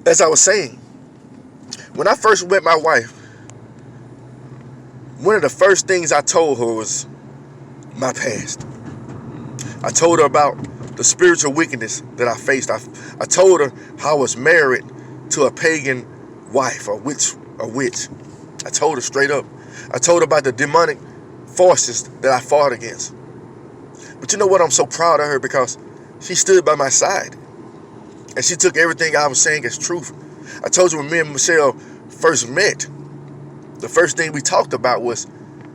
As I was saying, when I first met my wife, one of the first things I told her was my past. I told her about the spiritual wickedness that I faced. I told her how I was married to a pagan wife, a witch. I told her straight up. I told her about the demonic forces that I fought against. But you know what? I'm so proud of her because she stood by my side. And she took everything I was saying as truth. I told you when me and Michelle first met, the first thing we talked about was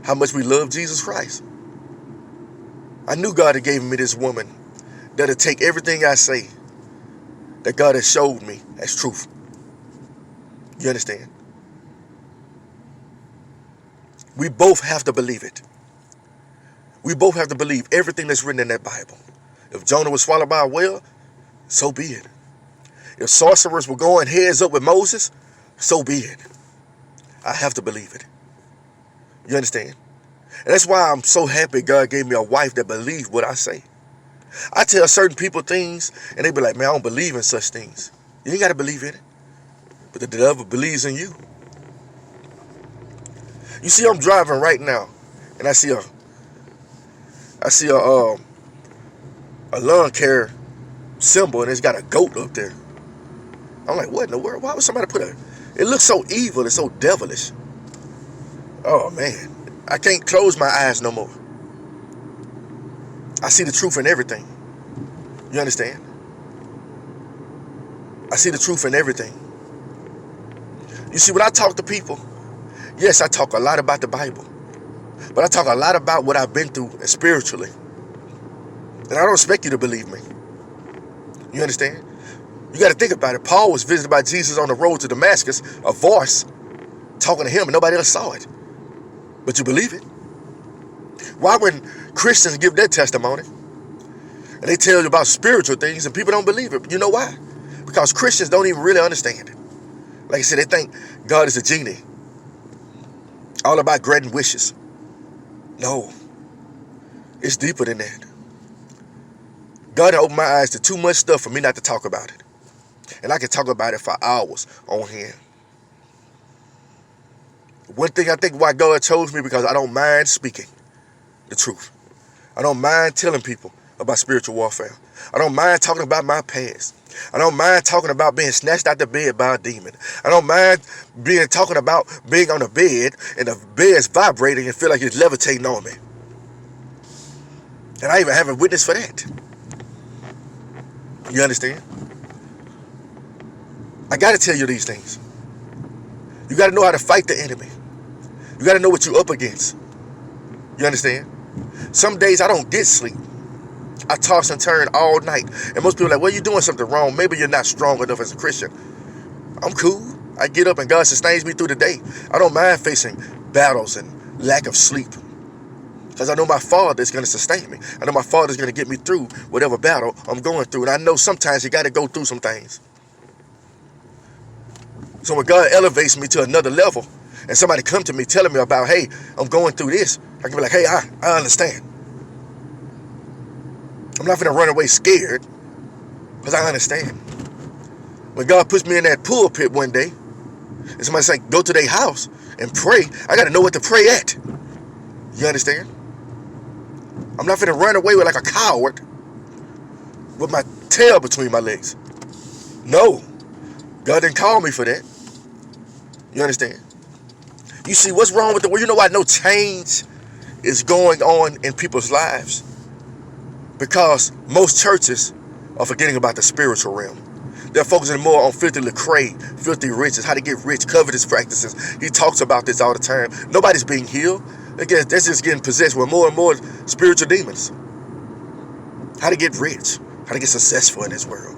how much we love Jesus Christ. I knew God had given me this woman that'll take everything I say that God has showed me as truth. You understand? We both have to believe it. We both have to believe everything that's written in that Bible. If Jonah was swallowed by a whale, so be it. If sorcerers were going heads up with Moses, so be it. I have to believe it. You understand? And that's why I'm so happy God gave me a wife that believes what I say. I tell certain people things, and they be like, man, I don't believe in such things. You ain't got to believe in it. But the devil believes in you. You see, I'm driving right now, and I see a lawn care symbol, and it's got a goat up there. I'm like, what in the world? Why would somebody put a... It looks so evil. It's so devilish. Oh, man. I can't close my eyes no more. I see the truth in everything. You understand? I see the truth in everything. You see, when I talk to people, yes, I talk a lot about the Bible. But I talk a lot about what I've been through spiritually. And I don't expect you to believe me. You understand? You got to think about it. Paul was visited by Jesus on the road to Damascus, a voice talking to him, and nobody else saw it. But you believe it. Why when Christians give their testimony, and they tell you about spiritual things, and people don't believe it? You know why? Because Christians don't even really understand it. Like I said, they think God is a genie, all about granting wishes. No, it's deeper than that. God opened my eyes to too much stuff for me not to talk about it. And I can talk about it for hours on here. One thing I think why God chose me, because I don't mind speaking the truth. I don't mind telling people about spiritual warfare. I don't mind talking about my past. I don't mind talking about being snatched out the bed by a demon. I don't mind talking about being on the bed and the bed's vibrating and feel like it's levitating on me. And I even have a witness for that. You understand? I got to tell you these things. You got to know how to fight the enemy. You got to know what you're up against. You understand? Some days I don't get sleep. I toss and turn all night. And most people are like, well, you're doing something wrong. Maybe you're not strong enough as a Christian. I'm cool. I get up and God sustains me through the day. I don't mind facing battles and lack of sleep. Because I know my Father is going to sustain me. I know my Father is going to get me through whatever battle I'm going through. And I know sometimes you got to go through some things. So when God elevates me to another level, and somebody come to me telling me about, hey, I'm going through this, I can be like, hey, I understand. I'm not going to run away scared, because I understand. When God puts me in that pulpit one day, and somebody say, go to their house and pray, I got to know what to pray at. You understand? I'm not going to run away with like a coward with my tail between my legs. No. God didn't call me for that. You understand? You see, what's wrong with the world? You know why no change is going on in people's lives? Because most churches are forgetting about the spiritual realm. They're focusing more on filthy lucre, filthy riches, how to get rich, covetous practices. He talks about this all the time. Nobody's being healed. Again, they're just getting possessed with more and more spiritual demons. How to get rich, how to get successful in this world.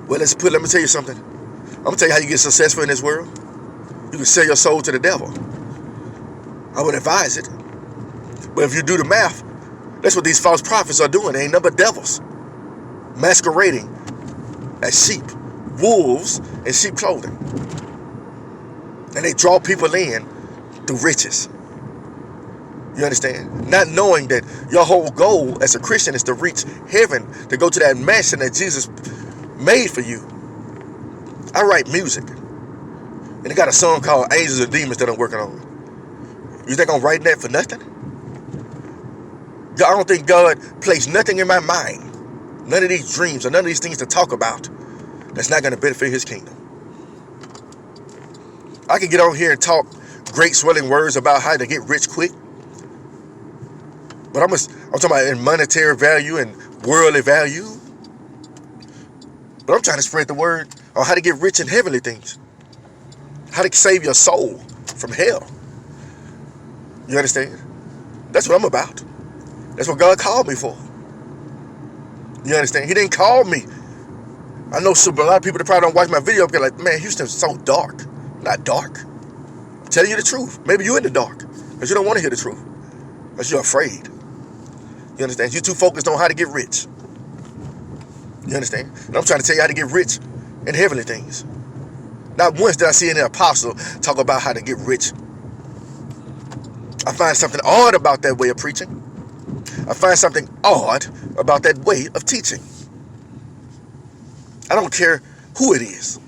Well, let me tell you something. I'm going to tell you how you get successful in this world. You can sell your soul to the devil. I would advise it. But if you do the math, that's what these false prophets are doing. They ain't nothing but devils. Masquerading as sheep, wolves in sheep clothing. And they draw people in through riches. You understand? Not knowing that your whole goal as a Christian is to reach heaven, to go to that mansion that Jesus made for you. I write music. And they got a song called Angels and Demons that I'm working on. You think I'm writing that for nothing? I don't think God placed nothing in my mind. None of these dreams or none of these things to talk about that's not going to benefit his kingdom. I can get on here and talk great swelling words about how to get rich quick. But I'm talking about in monetary value and worldly value. But I'm trying to spread the word on how to get rich in heavenly things. How to save your soul from hell. You understand? That's what I'm about. That's what God called me for. You understand? He didn't call me. I know a lot of people that probably don't watch my video because like, man, Houston's so dark. Not dark. I'm telling you the truth. Maybe you're in the dark because you don't want to hear the truth. Because you're afraid. You understand? You're too focused on how to get rich. You understand? And I'm trying to tell you how to get rich in heavenly things. Not once did I see any apostle talk about how to get rich. I find something odd about that way of preaching. I find something odd about that way of teaching. I don't care who it is.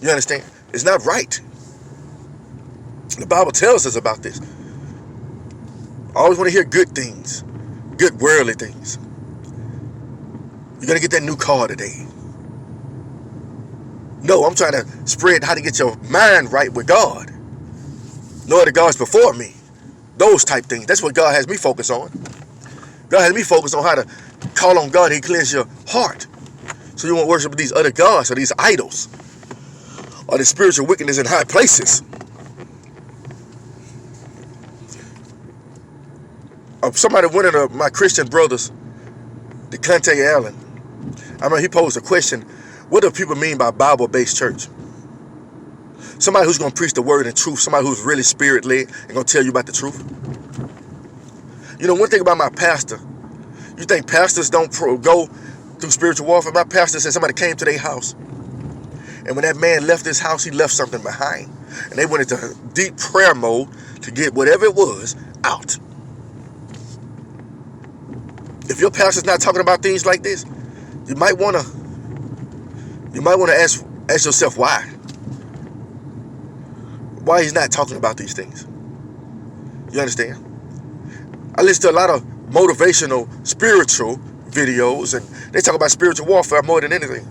You understand? It's not right. The Bible tells us about this. I always want to hear good things. Good worldly things. You're going to get that new car today. No, I'm trying to spread how to get your mind right with God. No other gods before me. Those type things. That's what God has me focused on. God has me focused on how to call on God and He cleanse your heart. So you won't worship these other gods or these idols or the spiritual wickedness in high places. Somebody went into my Christian brothers, DeConte Allen. I mean, he posed a question, what do people mean by Bible-based church? Somebody who's going to preach the word in truth, somebody who's really spirit-led and going to tell you about the truth. You know, one thing about my pastor, you think pastors don't go through spiritual warfare? My pastor said somebody came to their house, and when that man left his house, he left something behind. And they went into deep prayer mode to get whatever it was out. If your pastor's not talking about things like this, you might want to ask yourself why. Why he's not talking about these things. You understand? I listen to a lot of motivational, spiritual videos, and they talk about spiritual warfare more than anything.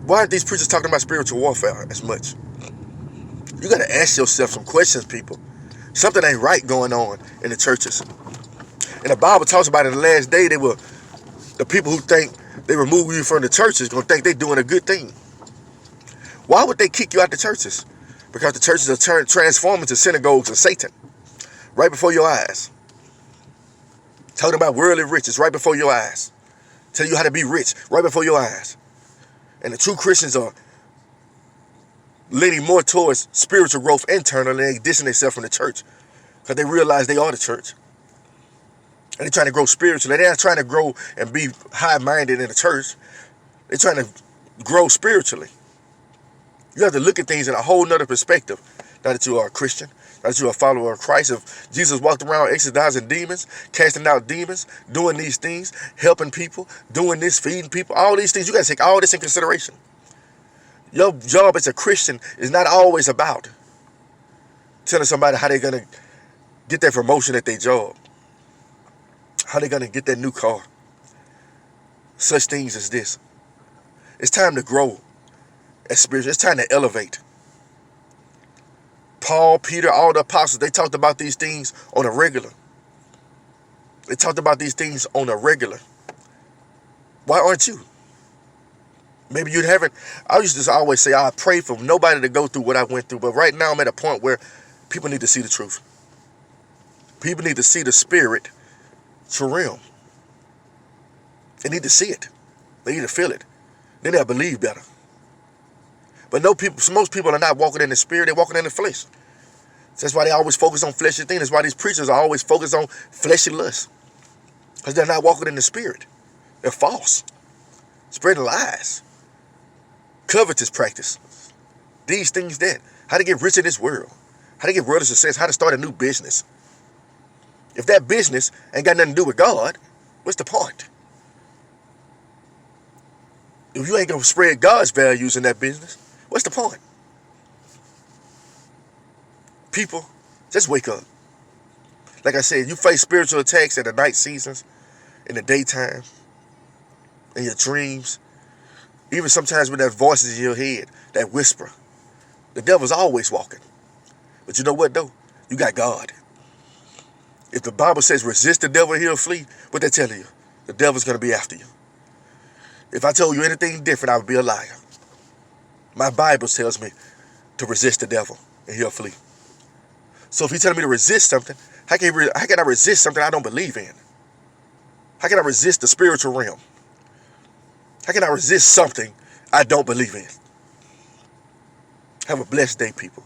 Why aren't these preachers talking about spiritual warfare as much? You got to ask yourself some questions, people. Something ain't right going on in the churches. And the Bible talks about in the last day, the people who think they remove you from the churches going to think they're doing a good thing. Why would they kick you out the churches? Because the churches are transforming into synagogues of Satan. Right before your eyes. Talking about worldly riches right before your eyes. Tell you how to be rich right before your eyes. And the true Christians are leaning more towards spiritual growth internally and dissing themselves from the church. Because they realize they are the church. And they're trying to grow spiritually. They're not trying to grow and be high-minded in the church. They're trying to grow spiritually. You have to look at things in a whole nother perspective. Now that you are a Christian, now that you are a follower of Christ. If Jesus walked around exorcising demons, casting out demons, doing these things, helping people, doing this, feeding people, all these things, you got to take all this in consideration. Your job as a Christian is not always about telling somebody how they're going to get that promotion at their job. How they're going to get that new car. Such things as this. It's time to grow as spiritual. It's time to elevate. Paul, Peter, all the apostles, they talked about these things on a regular. They talked about these things on a regular. Why aren't you? Maybe you haven't. I used to always say, I pray for nobody to go through what I went through. But right now I'm at a point where people need to see the truth. People need to see the spirit for real. They need to see it. They need to feel it. Then they'll believe better. But most people are not walking in the spirit, they're walking in the flesh. That's why they always focus on fleshly things. That's why these preachers are always focused on fleshly lust. Because they're not walking in the spirit. They're false. Spreading lies. Covetous practice. These things that. How to get rich in this world. How to get worldly success. How to start a new business. If that business ain't got nothing to do with God, what's the point? If you ain't going to spread God's values in that business, what's the point? People, just wake up. Like I said, you face spiritual attacks in the night seasons, in the daytime, in your dreams, even sometimes with that voices in your head, that whisper. The devil's always walking. But you know what, though? You got God. If the Bible says resist the devil and he'll flee, what they telling you? The devil's going to be after you. If I told you anything different, I would be a liar. My Bible tells me to resist the devil and he'll flee. So if he's telling me to resist something, how can I resist something I don't believe in? How can I resist the spiritual realm? How can I resist something I don't believe in? Have a blessed day, people.